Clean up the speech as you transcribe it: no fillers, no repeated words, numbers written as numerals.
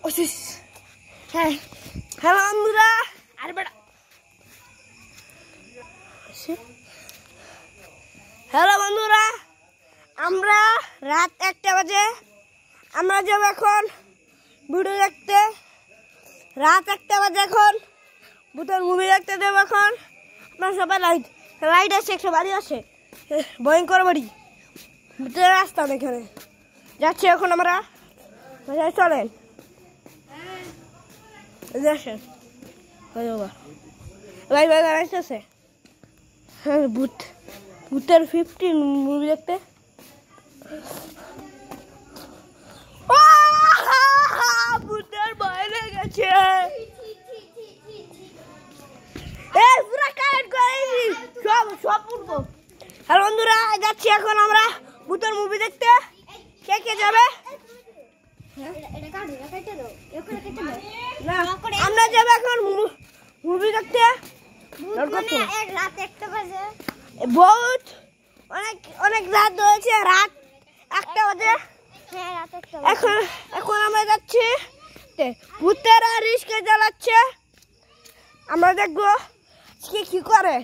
হ্যাঁ হ্যালো বন্ধুরা, আর বেটা হ্যালো বন্ধুরা, আমরা রাত 1টা বাজে আমরা যাব এখন ভিডিও দেখতে। রাত 1টা বাজে এখন ভূতের মুভি দেখতে যাব। এখন আপনার সবাই লাইট আছে, একটা বাড়ি আছে, ভয়ঙ্কর বাড়ি, ভূতের রাস্তা এখানে যাচ্ছি এখন আমরা। চলেন আসেন ভাই ভাই আসতেছে ভূতের 15 মুভি দেখতে। ভূতের ভয় লেগেছে, হ্যালো বন্ধুরা, যাচ্ছি এখন আমরা ভূতের মুভি দেখতে। কে কে যাবে? আমরা যাবো এখন মুভি দেখতে। বহুত অনেক রাত হয়েছে, রাত 1টা বাজে। এখন আমরা যাচ্ছি, ভূতেরা রিস্কে জ্বালাচ্ছে, আমরা দেখবো কি করে।